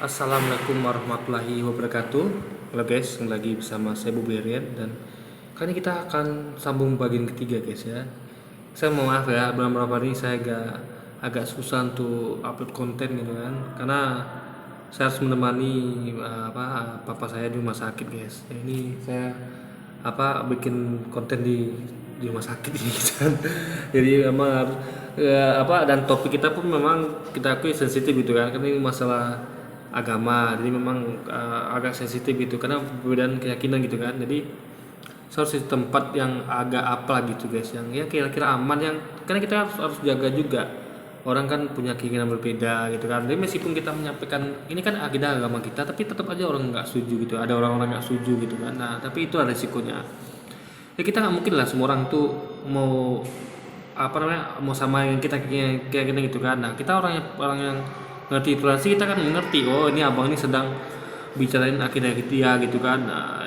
Assalamualaikum warahmatullahi wabarakatuh. Halo guys, kembali lagi bersama saya Bobi Rian dan kali ini kita akan sambung bagian ketiga guys ya. Saya mau maaf ya, beberapa hari ini saya agak susah untuk upload konten gitu kan, karena saya harus menemani papa saya di rumah sakit guys. Ya, ini saya bikin konten di rumah sakit ini kan. Jadi memang harus dan topik kita pun memang kita akui sensitif gitu kan, karena ini masalah agama, jadi memang agak sensitif gitu karena perbedaan keyakinan gitu kan. Jadi harus di tempat yang agak apa gitu guys, yang ya kira-kira aman, yang karena kita harus jaga juga, orang kan punya keinginan berbeda gitu kan. Jadi meskipun kita menyampaikan ini kan akidah agama kita, tapi tetap aja orang nggak setuju gitu, ada orang-orang nggak setuju gitu kan. Nah tapi itu ada risikonya ya, kita nggak mungkin lah semua orang tuh mau mau sama yang kita kayak gini gitu kan. Nah kita orang yang ngerti toleransi, kita kan mengerti oh ini abang ini sedang bicarain akidah dia gitu kan. Nah,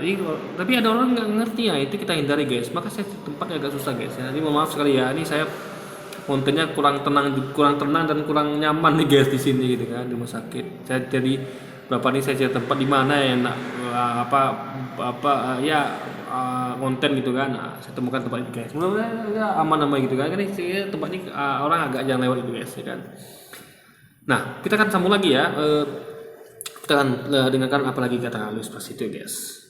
tapi ada orang nggak ngerti ya, itu kita hindari guys. Maka saya tempatnya agak susah guys ya. Jadi mohon maaf sekali ya, ini saya kontennya kurang tenang dan kurang nyaman nih guys di sini gitu kan, di rumah sakit. Saya jadi berapa nih saya cari tempat di mana yang enak konten gitu kan. Nah, saya temukan tempat ini guys. Mudah-mudahan ya, aman-aman gitu kan. Ini tempat ini orang agak jangan lewat itu guys ya kan. Nah, kita akan sambung lagi ya. Kita akan dengarkan apa lagi kata Luis pas itu guys.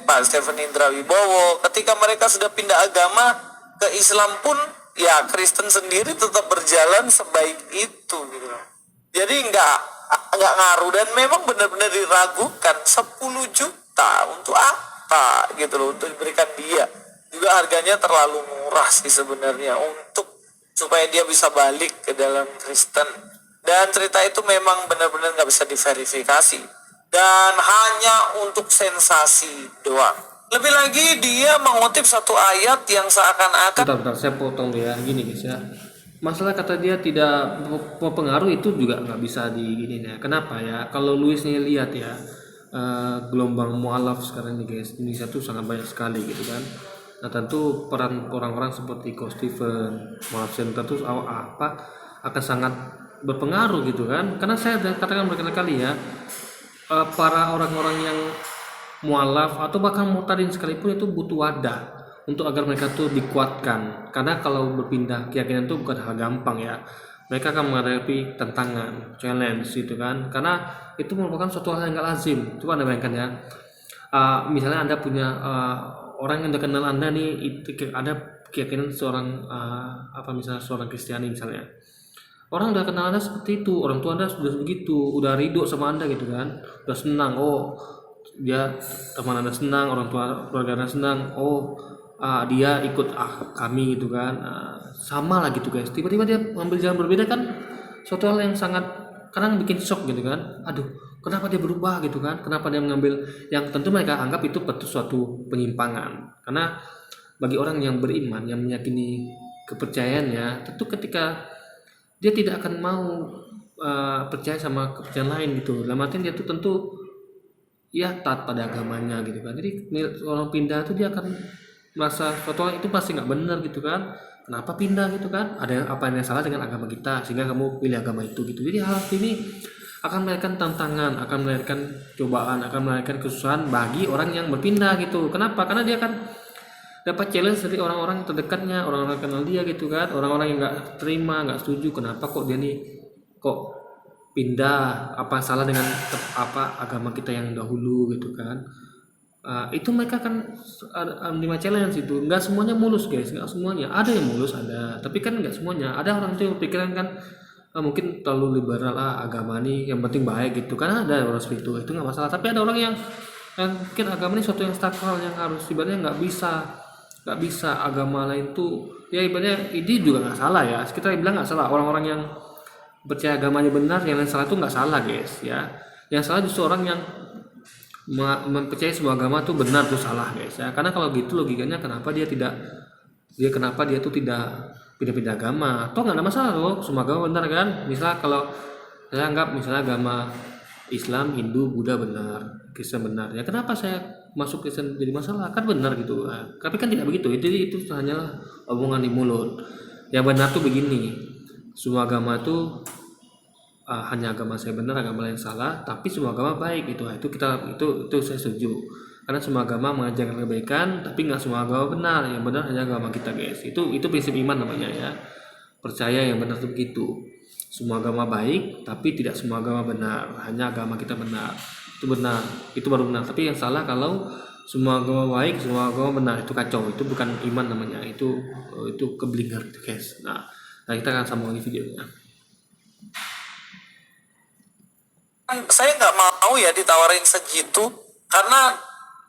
Pak Stephen Indra Wibowo, ketika mereka sudah pindah agama ke Islam pun, ya Kristen sendiri tetap berjalan sebaik itu gitu. Jadi nggak ngaruh, dan memang benar-benar diragukan 10 juta untuk apa gitu loh, untuk diberikan dia. Juga harganya terlalu murah sih sebenarnya untuk supaya dia bisa balik ke dalam Kristen. Dan cerita itu memang benar-benar nggak bisa diverifikasi dan hanya untuk sensasi doang. Lebih lagi dia mengutip satu ayat yang seakan-akan Bentar, saya potong ya, gini guys ya. Masalah kata dia tidak berpengaruh itu juga nggak bisa digini ya. Kenapa ya? Kalau Luis nih lihat ya, gelombang mualaf sekarang ini guys, Indonesia tuh sangat banyak sekali gitu kan. Nah tentu peran orang-orang seperti Ko Steven, Mualaf Center tuh akan sangat berpengaruh gitu kan. Karena saya udah katakan berkali-kali ya, para orang-orang yang mualaf atau bahkan murtadin sekalipun itu butuh wadah untuk agar mereka tuh dikuatkan, karena kalau berpindah keyakinan itu bukan hal gampang ya. Mereka akan menghadapi tantangan, challenge gitu kan, karena itu merupakan suatu hal yang gak lazim. Coba anda bayangkan ya, misalnya anda punya orang yang udah kenal anda nih, itu ada keyakinan seorang misalnya seorang Kristiani misalnya. Orang udah kenal anda seperti itu, orang tua anda sudah begitu, udah ridho sama anda gitu kan, udah senang, oh dia teman anda senang, orang tua keluarga anda senang, oh dia ikut kami gitu kan. Sama lah gitu guys, tiba-tiba dia mengambil jalan berbeda kan, suatu hal yang sangat kadang bikin shock gitu kan. Aduh, kenapa dia berubah gitu kan, kenapa dia mengambil yang tentu mereka anggap itu suatu penyimpangan. Karena bagi orang yang beriman, yang meyakini kepercayaannya, tentu ketika dia tidak akan mau percaya sama kepercayaan lain gitu. Dalam artian dia tuh tentu ya taat pada agamanya gitu kan. Jadi orang pindah tuh dia akan merasa suatu hal itu pasti nggak benar gitu kan. Kenapa pindah gitu kan? Ada apa yang salah dengan agama kita sehingga kamu pilih agama itu gitu. Jadi hal ini akan melahirkan tantangan, akan melahirkan cobaan, akan melahirkan kesusahan bagi orang yang berpindah gitu. Kenapa? Karena dia akan dapat challenge dari orang-orang terdekatnya, orang-orang kenal dia gitu kan, orang-orang yang nggak terima, nggak setuju, kenapa kok dia nih kok pindah, apa salah dengan agama kita yang dahulu gitu kan. Itu mereka kan menerima challenge itu. Nggak semuanya mulus guys, nggak semuanya, ada yang mulus ada, tapi kan nggak semuanya. Ada orang tuh yang pikiran kan mungkin terlalu liberal agama nih yang penting baik gitu kan, ada orang seperti itu nggak masalah. Tapi ada orang yang mungkin agama ini suatu yang sakral yang harus ibaratnya nggak bisa agama lain tuh ya ibaratnya ini juga nggak salah ya, kita bilang nggak salah. Orang-orang yang percaya agamanya benar, yang lain salah tuh nggak salah guys ya. Yang salah justru orang yang mempercayai sebuah agama tuh benar tuh salah guys ya. Karena kalau gitu logikanya kenapa dia tuh tidak pindah-pindah agama? Toh nggak ada masalah loh, semua agama benar kan. Misalnya kalau saya anggap misalnya agama Islam, Hindu, Buddha benar, Kristen benar, ya kenapa saya masuk Kristen jadi masalah? Kan benar gitu. Nah, tapi kan tidak begitu, itu hanyalah omongan di mulut. Yang benar tuh begini, semua agama itu hanya agama saya benar, agama lain salah, tapi semua agama baik. Itu saya setuju. Karena semua agama mengajarkan kebaikan, tapi nggak semua agama benar. Yang benar hanya agama kita, guys. Itu prinsip iman namanya ya. Percaya yang benar itu begitu. Semua agama baik, tapi tidak semua agama benar. Hanya agama kita benar. Itu benar. Itu baru benar. Tapi yang salah kalau semua agama baik, semua agama benar, itu kacau. Itu bukan iman namanya. Itu keblinger, guys. Nah, kita akan sambung lagi videonya. Saya nggak mau ya ditawarin segitu, karena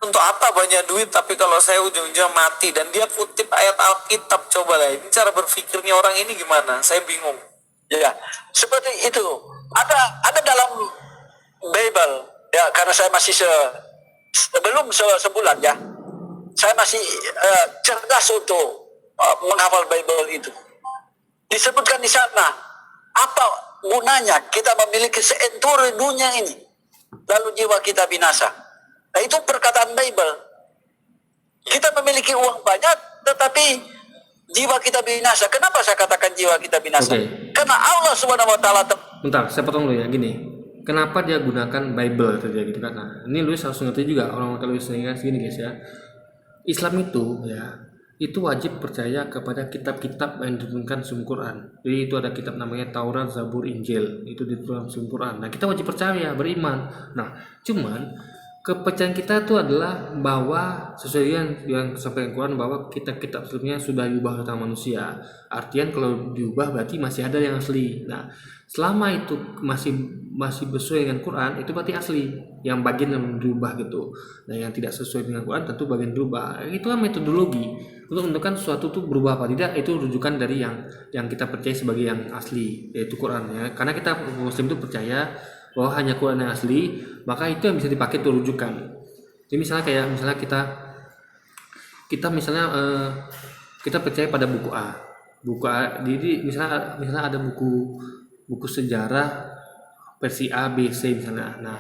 untuk apa banyak duit tapi kalau saya ujung-ujungnya mati. Dan dia kutip ayat Alkitab, coba lah, ini cara berpikirnya orang ini gimana, saya bingung. Ya, seperti itu. Ada dalam Bible ya, karena saya masih belum sebulan ya. Saya masih cerdas untuk menghafal Bible itu. Disebutkan di sana, apa gunanya kita memiliki seenturi dunia ini lalu jiwa kita binasa. Nah, itu perkataan Bible. Kita memiliki uang banyak tetapi jiwa kita binasa. Kenapa saya katakan jiwa kita binasa? Oke. Karena Allah Subhanahu wa taala. Bentar, saya potong dulu ya, gini. Kenapa dia gunakan Bible saja gitu kan? Nah, ini Luis harus ngerti juga, orang kalau Luis guys, gini guys ya. Islam itu ya, itu wajib percaya kepada kitab-kitab yang diturunkan sebelum Quran. Jadi itu ada kitab namanya Taurat, Zabur, Injil, itu diturunkan sebelum Quran. Nah, kita wajib percaya, beriman. Nah, cuman kepercayaan kita itu adalah bahwa sesuai yang disampaikan Quran, bahwa kitab-kitab sebelumnya sudah diubah oleh tangan manusia. Artian kalau diubah berarti masih ada yang asli. Nah, selama itu masih sesuai dengan Quran, itu berarti asli. Yang bagian yang diubah gitu. Nah, yang tidak sesuai dengan Quran tentu bagian berubah. Itu kan metodologi untuk menentukan sesuatu itu berubah apa tidak. Itu rujukan dari yang kita percaya sebagai yang asli, yaitu Quran ya. Karena kita Muslim itu percaya bahwa hanya Quran yang asli, maka itu yang bisa dipakai untuk rujukan. Jadi misalnya kita kita percaya pada buku A. Jadi misalnya ada buku sejarah versi A, B, C misalnya. Nah,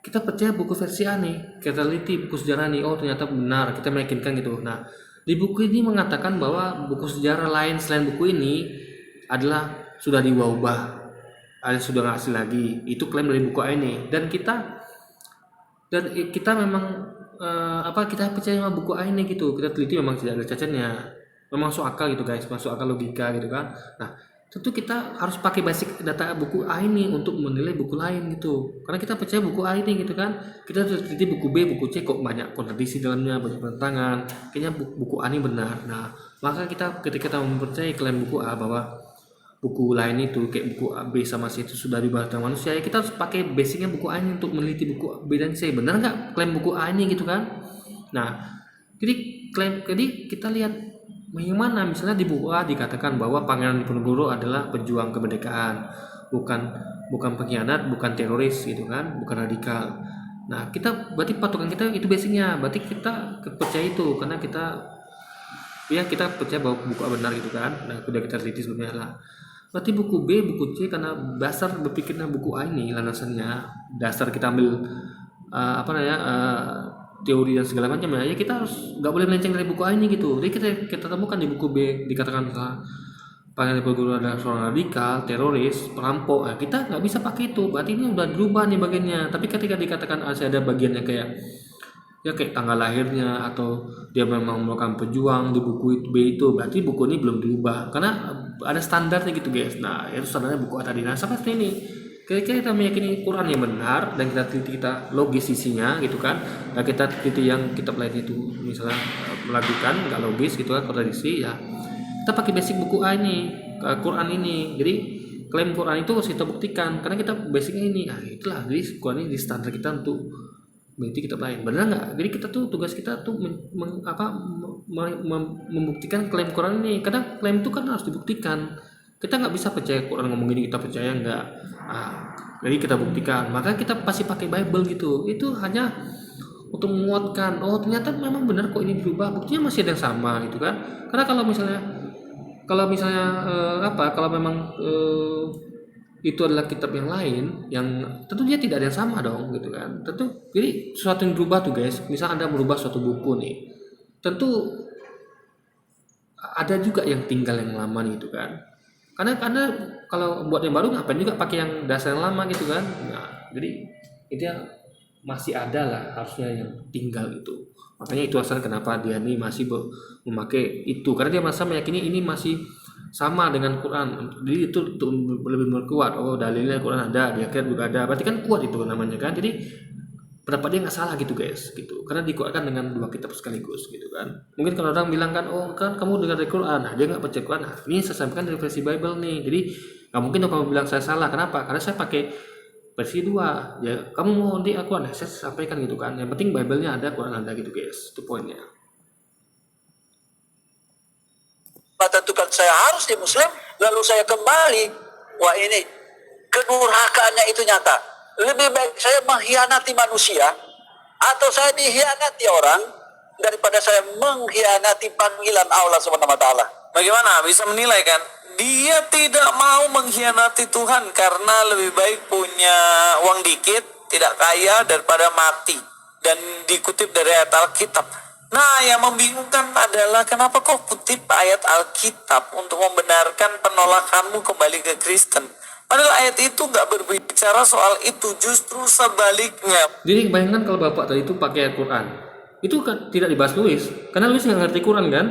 kita percaya buku versi A nih, kita teliti buku sejarah nih, oh ternyata benar, kita meyakinkan gitu. Nah, di buku ini mengatakan bahwa buku sejarah lain selain buku ini adalah sudah diubah, ada sudah nggak asli lagi. Itu klaim dari buku A ini. Dan kita memang kita percaya sama buku A ini gitu. Kita teliti memang tidak ada cacatnya, memang masuk akal gitu guys, masuk akal logika gitu kan. Nah, tentu kita harus pakai basic data buku A ini untuk menilai buku lain gitu. Karena kita percaya buku A ini gitu kan. Kita teliti buku B, buku C kok banyak kontradiksi dalamnya, banyak pertentangan. Kayaknya buku A ini benar. Nah, maka ketika kita mempercayai klaim buku A bahwa buku lain itu kayak buku A, B sama C itu sudah dibahas dengan manusia, ya kita harus pakai basicnya buku A ini untuk meneliti buku B dan C. Benar nggak klaim buku A ini gitu kan? Nah, jadi kita lihat bagaimana misalnya di buku A dikatakan bahwa Pangeran Diponegoro adalah pejuang kemerdekaan, bukan pengkhianat, bukan teroris gitu kan, bukan radikal. Nah, berarti patokan kita itu basicnya, berarti kita percaya itu karena kita percaya bahwa buku A benar gitu kan. Nah, sudah kita teliti sebelumnya lah. Berarti buku B, buku C, karena dasar berpikirnya buku A ini landasannya, dasar kita ambil teori dan segala macam ya kita harus nggak boleh melenceng dari buku A ini gitu. Jadi kita temukan di buku B dikatakan Pangeran Diponegoro adalah seorang radikal, teroris, perampok. Nah, kita nggak bisa pakai itu. Berarti ini udah dirubah nih bagiannya. Tapi ketika dikatakan ada bagiannya kayak tanggal lahirnya atau dia memang merupakan pejuang di buku B itu, berarti buku ini belum diubah karena ada standarnya gitu guys. Nah, itu standarnya buku A tadi. Nah, seperti ini kira-kira kita meyakini Quran yang benar dan kita logis isinya gitu kan. Dan kita teliti yang kitab lain itu misalnya melakukan nggak logis gitu kan, kontradiksi ya, kita pakai basic buku A ini, Quran ini. Jadi klaim Quran itu harus kita buktikan karena kita basicnya ini. Nah, itulah jadi Quran ini di standar kita untuk berarti kitab lain. Benar nggak? Jadi tugas kita tuh membuktikan klaim Quran ini. Karena klaim itu kan harus dibuktikan. Kita nggak bisa percaya Quran ngomong gini kita percaya nggak. Jadi kita buktikan. Maka kita pasti pakai Bible gitu. Itu hanya untuk menguatkan. Oh ternyata memang benar kok ini berubah. Buktinya masih ada yang sama gitu kan. Karena kalau memang itu adalah kitab yang lain, yang tentu dia tidak ada yang sama dong gitu kan. Tentu jadi sesuatu yang berubah tuh guys. Misal Anda merubah suatu buku nih, tentu ada juga yang tinggal yang lama nih gitu kan. Karena kalau buat yang baru ngapain juga pakai yang dasar yang lama gitu kan. Nah, jadi itu yang masih ada lah harusnya yang tinggal itu. Makanya itu alasan kenapa dia ini masih memakai itu, karena dia merasa meyakini ini masih sama dengan Quran. Jadi itu lebih berkuat. Oh, dalilnya Quran ada, di akhirat juga ada. Berarti kan kuat itu namanya kan. Jadi pendapat dia nggak salah gitu guys, gitu. Karena dikuatkan dengan dua kitab sekaligus gitu kan. Mungkin kalau orang bilang kan, oh kan kamu dengar dari Quran, nah dia nggak baca Quran. Nah, ini saya sampaikan dari versi Bible nih. Jadi nggak mungkin dong kamu bilang saya salah. Kenapa? Karena saya pakai versi 2. Ya kamu mau di Quran, nah, saya sampaikan gitu kan. Yang penting Bible-nya ada, Quran ada gitu guys. Itu poinnya. Tentukan saya harus di Muslim, lalu saya kembali. Wah, ini kedurhakaannya itu nyata. Lebih baik saya mengkhianati manusia atau saya dikhianati orang daripada saya mengkhianati panggilan Allah Subhanahu wa taala. Bagaimana bisa menilai kan? Dia tidak mau mengkhianati Tuhan karena lebih baik punya uang dikit, tidak kaya daripada mati. Dan dikutip dari ayat Alkitab. Nah, yang membingungkan adalah kenapa kau kutip ayat Alkitab untuk membenarkan penolakanmu kembali ke Kristen. Padahal ayat itu nggak berbicara soal itu, justru sebaliknya. Jadi bayangkan kalau bapak tadi itu pakai Quran, itu kan tidak dibahas Louis, karena Louis nggak ngerti Quran kan.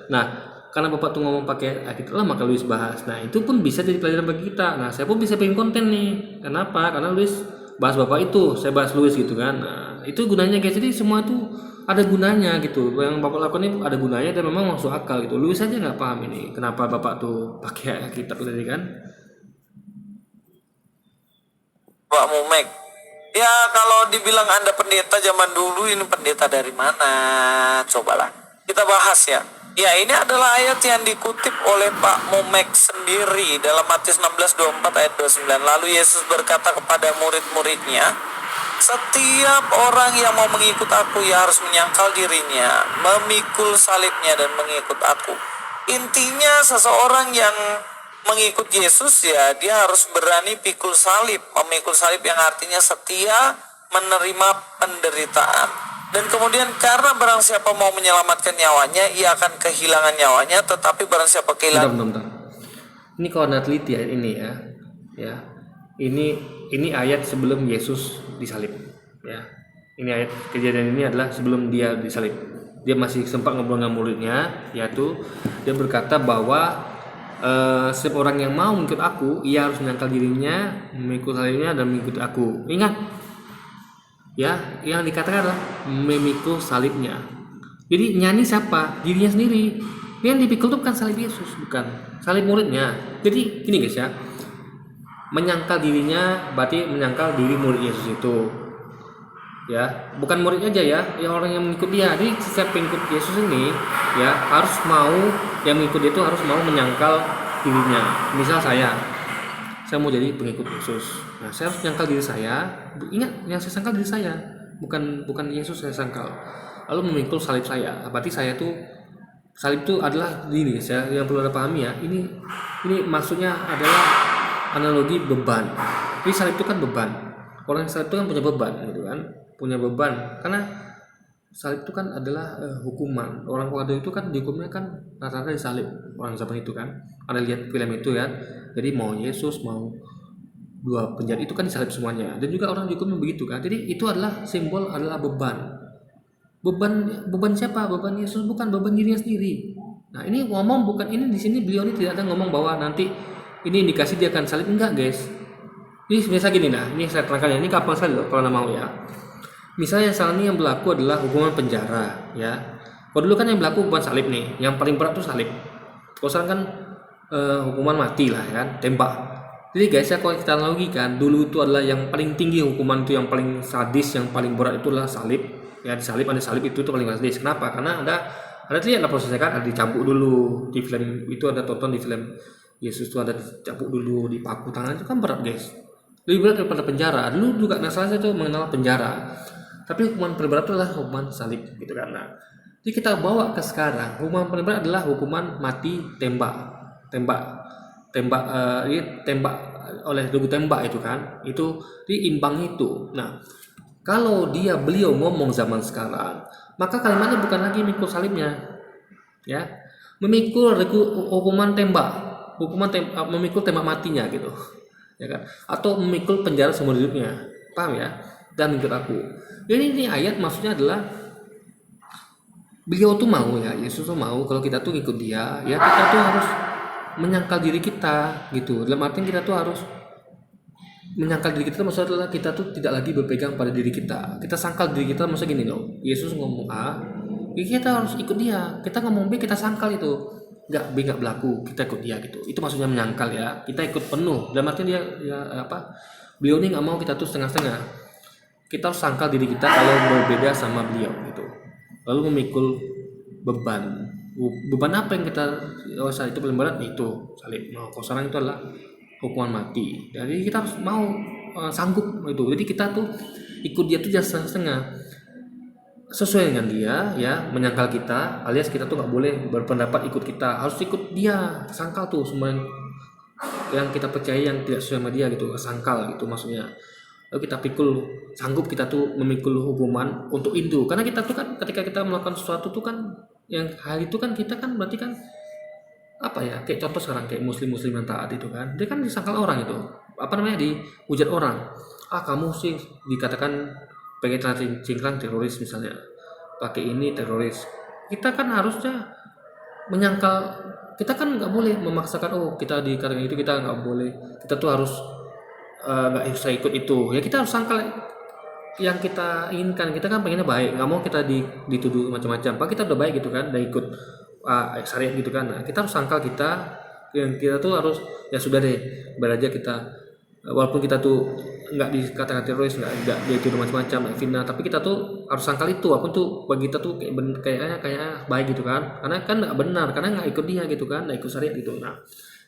Nah, karena bapak tuh ngomong pakai ayat itu lah, maka Louis bahas. Nah, itu pun bisa jadi pelajaran bagi kita. Nah, saya pun bisa bikin konten nih. Kenapa? Karena Louis bahas bapak itu, saya bahas Louis gitu kan. Nah, itu gunanya guys. Jadi semua itu ada gunanya gitu. Yang bapak lakukan ini ada gunanya dan memang masuk akal gitu. Louis aja nggak paham ini. Kenapa bapak tuh pakai ayat kitab tadi kan? Pak Mumek, ya kalau dibilang Anda pendeta zaman dulu, ini pendeta dari mana? Cobalah kita bahas ya. Ya, ini adalah ayat yang dikutip oleh Pak Mumek sendiri dalam Matius 16:24 ayat 29. Lalu Yesus berkata kepada murid-muridnya, setiap orang yang mau mengikut aku, ia harus menyangkal dirinya, memikul salibnya dan mengikut aku. Intinya seseorang yang mengikut Yesus ya dia harus berani pikul salib, memikul salib yang artinya setia menerima penderitaan. Dan kemudian karena barang siapa mau menyelamatkan nyawanya, ia akan kehilangan nyawanya, tetapi barang siapa kehilangan. Bentar. Ini kalau anda teliti ayat ini ya. Ya. Ini ayat sebelum Yesus disalib ya. Ini ayat kejadian ini adalah sebelum dia disalib. Dia masih sempat ngobrol dengan muridnya, yaitu dia berkata bahwa setiap orang yang mau mengikut aku, ia harus menyangkal dirinya, memikul salibnya dan mengikuti aku. Ingat, ya, yang dikatakan adalah memikul salibnya. Jadi nyanyi siapa? Dirinya sendiri. Yang dipikul itu bukan salib Yesus, bukan salib muridnya. Jadi gini guys ya, menyangkal dirinya berarti menyangkal diri murid Yesus itu. Ya, bukan murid aja ya, yang orang yang mengikut dia. Jadi setiap pengikut Yesus ini ya harus mau, yang mengikut dia itu harus mau menyangkal dirinya. Misal saya mau jadi pengikut Yesus. Nah, saya harus menyangkal diri saya. Ingat, yang saya sangkal diri saya, bukan Yesus saya sangkal. Lalu memikul salib saya. Berarti saya tuh salib itu adalah ini saya yang perlu Anda pahami ya. Ini maksudnya adalah analogi beban. Jadi salib itu kan beban. Orang yang salib itu kan punya beban gitu kan. Punya beban karena salib itu kan adalah hukuman. Orang kafir itu kan dihukumnya kan rata-rata disalib orang zaman itu kan. Ada lihat film itu ya. Jadi mau Yesus mau dua penjahat itu kan disalib semuanya. Dan juga orang dihukumnya begitu kan. Jadi itu adalah simbol adalah beban. Beban siapa? Beban Yesus, bukan beban dirinya sendiri. Nah, ini ngomong bukan ini di sini beliau ini tidak ada ngomong bahwa nanti ini indikasi dia akan salib, enggak guys. Ini biasa gini nah, ini saya terangkan ya. Ini kapan sekali loh kalau Anda mau ya. Misalnya saat ini yang berlaku adalah hukuman penjara ya. Kalau dulu kan yang berlaku hukuman salib nih, yang paling berat tuh salib. Kalau sekarang kan hukuman mati lah kan, tembak. Jadi guys ya, kalau kita analogikan, dulu itu adalah yang paling tinggi hukuman itu, yang paling sadis, yang paling berat itu adalah salib. Ya disalib, ada salib itu paling sadis. Kenapa? Karena ada lihat prosesnya kan, ada dicambuk dulu di film itu, ada tonton di film Yesus itu ada dicambuk dulu, dipaku tangan, itu kan berat guys. Lebih berat daripada penjara. Dulu juga saya tuh mengenal penjara. Tapi hukuman paling berat adalah hukuman salib gitu kan. Nah, jadi kita bawa ke sekarang, hukuman paling berat adalah hukuman mati tembak oleh dugu tembak itu kan. Itu diimbang itu. Nah, kalau beliau ngomong zaman sekarang, maka kalimatnya bukan lagi memikul salibnya. Ya. Memikul hukuman tembak. memikul tembak matinya gitu, ya kan? Atau memikul penjara seumur hidupnya, paham ya? Dan mengikut aku. Jadi ini ayat maksudnya adalah beliau tuh mau ya, Yesus tuh mau kalau kita tuh ikut dia, ya kita tuh harus menyangkal diri kita gitu. Dalam artian kita tuh harus menyangkal diri kita, maksudnya adalah kita tuh tidak lagi berpegang pada diri kita. Kita sangkal diri kita, maksudnya gini loh. Yesus ngomong A, ya kita harus ikut dia. Kita ngomong B, kita sangkal itu. Enggak, B enggak berlaku, kita ikut dia gitu. Itu maksudnya menyangkal ya. Kita ikut penuh. Dalam artian dia ya apa? Beliau ini nggak mau kita tuh setengah-setengah. Kita harus sangkal diri kita kalau berbeda sama beliau gitu. Lalu memikul beban. Beban apa yang kita saat itu paling berat itu salib. Nah, kalau sekarang itu adalah hukuman mati. Jadi kita harus mau sanggup itu. Jadi kita tuh ikut dia tuh jangan setengah-setengah. Sesuai dengan dia ya, menyangkal kita, alias kita tuh nggak boleh berpendapat ikut kita, harus ikut dia, sangkal tuh semua yang kita percaya yang tidak sesuai sama dia gitu, sangkal gitu maksudnya. Lalu kita pikul, sanggup kita tuh memikul hukuman untuk itu, karena kita tuh kan ketika kita melakukan sesuatu tuh kan yang hal itu kan kita kan berarti kan apa ya, kayak contoh sekarang kayak muslim yang taat itu kan, dia kan disangkal orang itu, apa namanya, dihujat orang, kamu sih dikatakan pakai celana cingkrang teroris misalnya, pakai ini teroris. Kita kan harusnya menyangkal, kita kan nggak boleh memaksakan kita di kalangan itu kita nggak boleh, kita tuh harus nggak usah ikut itu ya, kita harus sangkal yang kita inginkan. Kita kan pengennya baik, nggak mau kita dituduh macam-macam, pak kita udah baik gitu kan, udah ikut syariat gitu kan. Nah, kita harus sangkal kita yang kita tuh harus ya sudah deh, beraja kita walaupun kita tuh nggak dikatakan teroris, nggak dituduh macam-macam, fitnah, tapi kita tuh harus sangkal itu aku tuh bagi kita tuh kayak baik gitu kan, karena kan nggak benar, karena nggak ikut dia gitu kan, nggak ikut syariat gitu. Nah,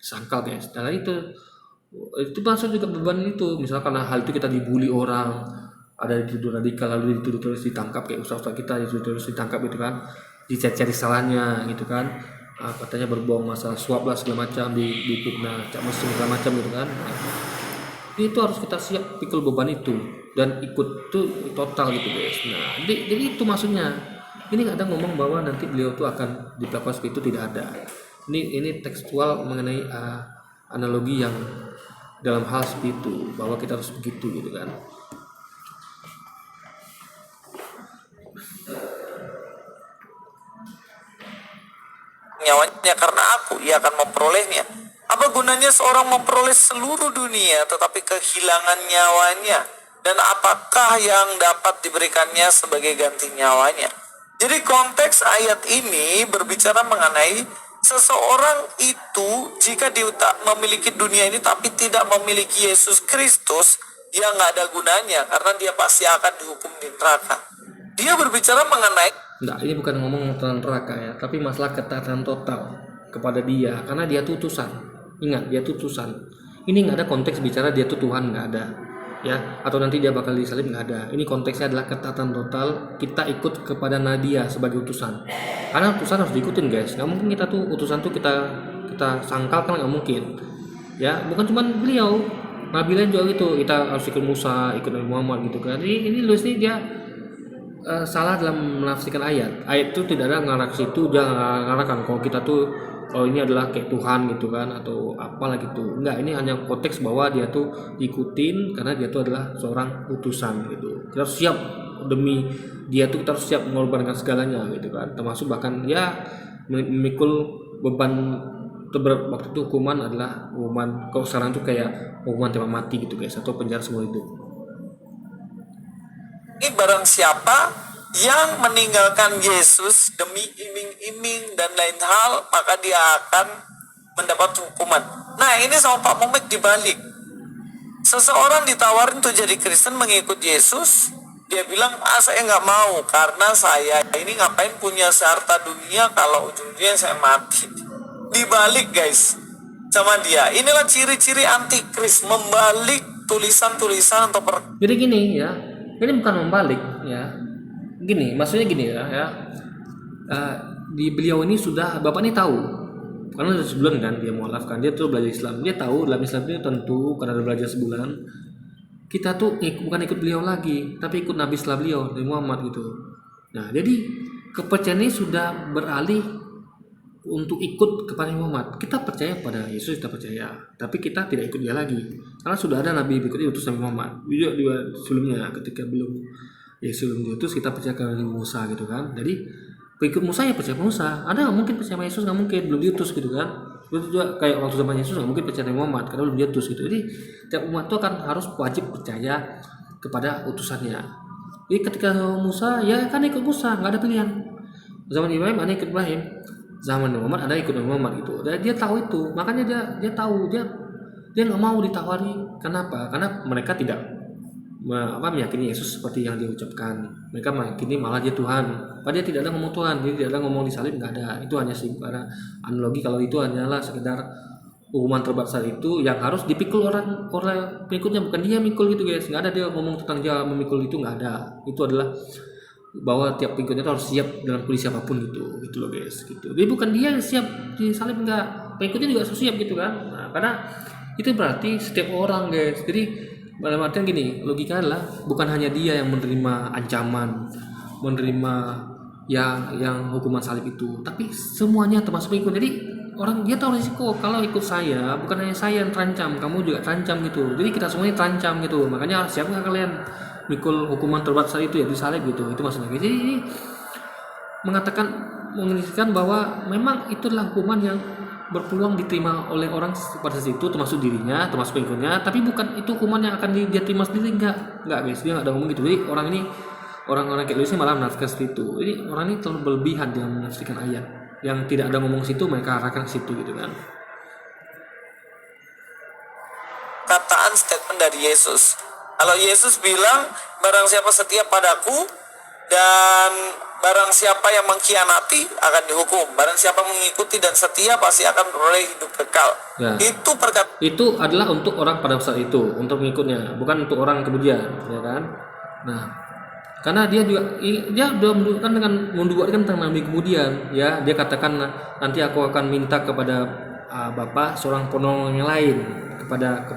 sangkal guys. Nah itu masuk juga beban itu, misalnya karena hal itu kita dibully orang, ada dituduh radikal, lalu dituduh terus ditangkap, kayak ustaz-ustaz kita dituduh terus ditangkap gitu kan, dicari salahnya gitu kan, katanya berbohong masalah suap lah segala macam, di fitnah cak mesum segala macam gitu kan. Itu harus kita siap pikul beban itu dan ikut tuh total gitu guys. Nah jadi itu maksudnya, ini nggak ada ngomong bahwa nanti beliau tuh akan diperlakukan seperti itu, tidak ada. Ini tekstual mengenai analogi yang dalam hal seperti itu, bahwa kita harus begitu gitu kan. Nyawanya karena aku, ia akan memperolehnya. Apa gunanya seorang memperoleh seluruh dunia tetapi kehilangan nyawanya? Dan apakah yang dapat diberikannya sebagai ganti nyawanya? Jadi konteks ayat ini berbicara mengenai seseorang itu jika dia memiliki dunia ini tapi tidak memiliki Yesus Kristus, dia nggak ada gunanya karena dia pasti akan dihukum di neraka. Dia berbicara mengenai ini bukan ngomong tentang neraka ya, tapi masalah ketaatan total kepada dia, karena dia tuh utusan. Ingat, dia tuh utusan. Ini nggak ada konteks bicara dia tuh Tuhan, nggak ada ya, atau nanti dia bakal disalib, nggak ada. Ini konteksnya adalah ketaatan total, kita ikut kepada Nadia sebagai utusan, karena utusan harus diikutin guys. Nggak mungkin kita tuh utusan tuh kita sangkal, kan nggak mungkin ya. Bukan cuma beliau, Nabi lain juga gitu, kita harus ikut Musa, ikut Nabi Muhammad gitu kan. Ini Luis nih dia salah dalam menafsirkan ayat itu, tidak ada ngarah ke situ, dia ngarahkan kalau kita tuh ini adalah kayak Tuhan gitu kan, atau apalah gitu. Enggak, ini hanya konteks bahwa dia tuh diikutin karena dia tuh adalah seorang utusan gitu. Kita harus siap demi dia tuh, kita harus siap mengorbankan segalanya gitu kan, termasuk bahkan ya memikul beban terberat. Waktu itu hukuman adalah hukuman, kalau sekarang tuh kayak hukuman tembak mati gitu guys, atau penjara seumur hidup. ini barang siapa yang meninggalkan Yesus demi iming-iming dan lain hal, maka dia akan mendapat hukuman. Nah ini sama Pak Mumek dibalik. Seseorang ditawarin untuk jadi Kristen mengikut Yesus, dia bilang saya nggak mau karena saya ini ngapain punya seharta dunia kalau ujung-ujungnya saya mati. Dibalik guys sama dia. Inilah ciri-ciri antikris, membalik tulisan-tulisan atau Jadi gini ya, ini bukan membalik ya, gini maksudnya gini ya, di beliau ini sudah, bapak ini tahu karena sudah sebulan kan dia mualaf kan, dia tuh belajar Islam, dia tahu dalam Islam itu tentu karena udah belajar sebulan, kita tuh bukan ikut beliau lagi tapi ikut Nabi setelah beliau, Nabi Muhammad gitu. Nah jadi kepercayaan ini sudah beralih untuk ikut kepada Muhammad. Kita percaya pada Yesus, kita percaya, tapi kita tidak ikut dia lagi karena sudah ada nabi berikutnya utus Nabi Muhammad. Juga sebelumnya ketika belum sebelum diutus kita percaya ke Nabi Musa gitu kan. Jadi pengikut Musa ya percaya Musa. Ada nggak mungkin percaya sama Yesus, nggak mungkin, belum diutus gitu kan. Itu juga kayak waktu zaman Yesus nggak mungkin percaya Nabi Muhammad karena belum diutus gitu. Jadi tiap umat itu akan harus wajib percaya kepada utusannya. Jadi ketika Musa ya kan ikut Musa, nggak ada pilihan. Zaman Ibrahim ada ikut Ibrahim, zaman Muhammad ada ikut Muhammad gitu. Dan dia tahu itu, makanya dia tahu dia nggak mau ditawari. Kenapa? Karena mereka tidak meyakini Yesus seperti yang dia ucapkan. Mereka meyakini malah dia Tuhan. Padahal dia tidak ada ngomong Tuhan, dia tidak ada ngomong disalib, nggak ada. Itu hanya sih karena analogi kalau itu hanyalah sekedar hukuman terberat saat itu yang harus dipikul orang pengikutnya, bukan dia mikul gitu guys. Nggak ada dia ngomong tentang dia memikul, itu nggak ada. Itu adalah bahwa tiap pengikutnya itu harus siap dalam kondisi apapun gitu loh guys gitu. Jadi bukan dia yang siap disalib, enggak, pengikutnya juga harus siap gitu kan. Nah, karena itu berarti setiap orang guys. Jadi dalam artian gini, logika adalah bukan hanya dia yang menerima ancaman, menerima yang hukuman salib itu, tapi semuanya termasuk pengikut. Jadi orang dia tahu risiko kalau ikut saya, bukan hanya saya yang terancam, kamu juga terancam gitu. Jadi kita semuanya terancam gitu. Makanya siap nggak kalian mikul hukuman terberat saat itu ya disalib gitu, itu maksudnya. Jadi ini menginisikan bahwa memang itu adalah hukuman yang berpeluang diterima oleh orang pada saat itu, termasuk dirinya, termasuk pengikutnya, tapi bukan itu hukuman yang akan dia terima sendiri, enggak guys, dia nggak ada ngomong gitu. Jadi orang-orang kayak Luis malah menafsirkan seperti itu. Jadi orang ini terlalu berlebihan dalam menafsirkan ayat yang tidak ada ngomong situ, mereka arahkan ke situ gitu kan. Kataan statement dari Yesus. Kalau Yesus bilang barang siapa setia padaku dan barang siapa yang mengkhianati akan dihukum. Barang siapa mengikuti dan setia pasti akan beroleh hidup kekal. Ya. Itu adalah untuk orang pada saat itu, untuk pengikutnya, bukan untuk orang kemudian, ya kan? Nah, karena dia sudah menunjukkan dengan membuatkan tentang nabi kemudian, ya dia katakan nanti aku akan minta kepada Bapa seorang penolong yang lain kepada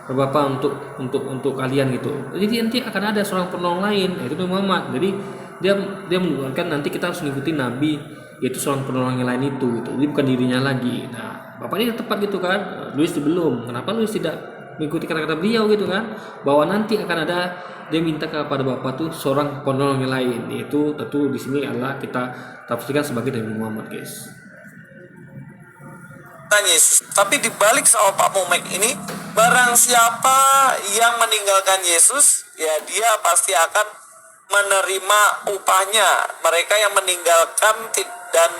Bapa untuk kalian gitu. Jadi nanti akan ada seorang penolong lain, yaitu Muhammad. Jadi dia menunjukkan nanti kita harus mengikuti nabi, yaitu seorang penolong yang lain itu gitu. Jadi bukan dirinya lagi. Nah, Bapak ini tepat gitu kan. Luis belum. Kenapa Luis tidak mengikuti kata-kata beliau gitu kan? Bahwa nanti akan ada dia minta kepada Bapak tuh seorang penolong yang lain, yaitu tentu di sini adalah kita tafsirkan sebagai Nabi Muhammad, guys. Yesus. Tapi dibalik sama Pak Mumek ini, barang siapa yang meninggalkan Yesus, ya dia pasti akan menerima upahnya. Mereka yang meninggalkan dan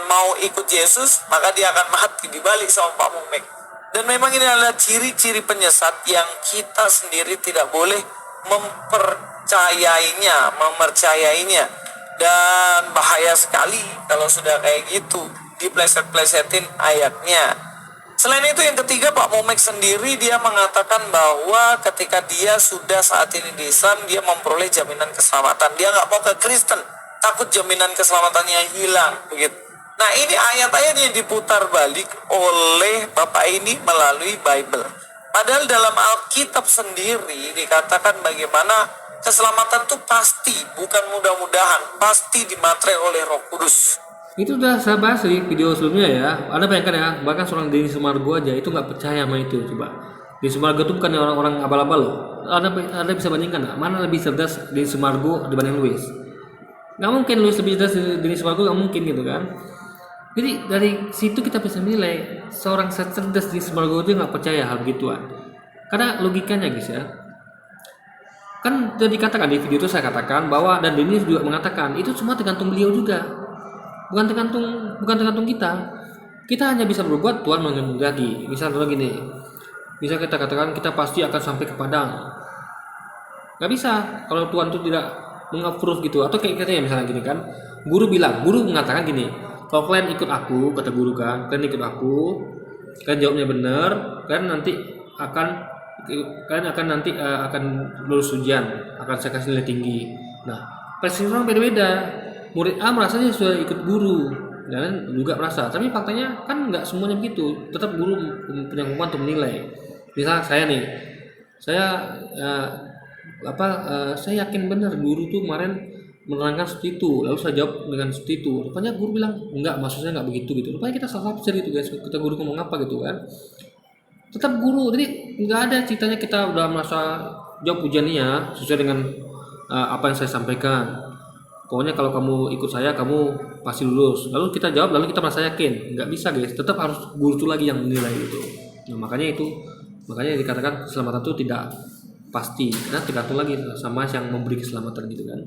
mau ikut Yesus, maka dia akan mati. Dibalik sama Pak Mumek. Dan memang ini adalah ciri-ciri penyesat yang kita sendiri tidak boleh mempercayainya. Dan bahaya sekali kalau sudah kayak gitu, dipleset-plesetin ayatnya. Selain itu yang ketiga, Pak Mumek sendiri dia mengatakan bahwa ketika dia sudah saat ini di Islam, dia memperoleh jaminan keselamatan. Dia nggak mau ke Kristen, takut jaminan keselamatannya hilang begitu. Nah, ini ayat-ayat yang diputar balik oleh Bapak ini melalui Bible. Padahal dalam Alkitab sendiri dikatakan bagaimana keselamatan itu pasti, bukan mudah-mudahan, pasti dimaterai oleh Roh Kudus. Itu udah saya bahas di video sebelumnya ya. Anda bayangkan ya, bahkan seorang Denny Sumargo aja itu nggak percaya sama itu. Coba Denny Sumargo itu bukan orang abal-abal loh. Anda bisa bandingkan nggak? Mana lebih cerdas Denny Sumargo dibanding Luis? Nggak mungkin Luis lebih cerdas dari Denny Sumargo, nggak mungkin gitu kan. Jadi dari situ kita bisa menilai seorang cerdas Denny Sumargo itu nggak percaya hal begituan. Karena logikanya guys ya, kan sudah dikatakan di video itu, saya katakan bahwa, dan Denny juga mengatakan itu semua tergantung beliau juga. Bukan tergantung kita hanya bisa berbuat, Tuhan mengendaki. Misalnya gini, bisa kita katakan kita pasti akan sampai ke Padang, nggak bisa kalau Tuhan itu tidak mengapprove gitu. Atau kayak katanya misalnya gini kan, guru mengatakan gini, kalau kalian ikut aku, kata guru kan, kalian ikut aku, kalian jawabnya benar, kalian akan lulus ujian, akan saya kasih nilai tinggi. Nah, persepsi orang beda-beda. Murid A merasa dia sudah ikut guru, dan juga merasa, tapi faktanya kan nggak semuanya begitu. Tetap guru punya kemampuan untuk menilai. Misal saya nih, saya yakin benar guru tuh kemarin menerangkan seperti itu, lalu saya jawab dengan seperti itu. Rupanya guru bilang enggak, maksudnya enggak begitu gitu. Rupanya kita salah tafsir gitu guys, kita guru ngomong apa gitu kan. Tetap guru, jadi nggak ada ceritanya kita udah merasa jawab ujiannya sesuai dengan apa yang saya sampaikan. Pokoknya kalau kamu ikut saya, kamu pasti lulus. Lalu kita jawab, lalu kita merasa yakin. Nggak bisa guys, tetap harus guru itu lagi yang menilai gitu. Nah makanya dikatakan keselamatan itu tidak pasti. Nah tergantung lagi sama yang memberi keselamatan gitu kan.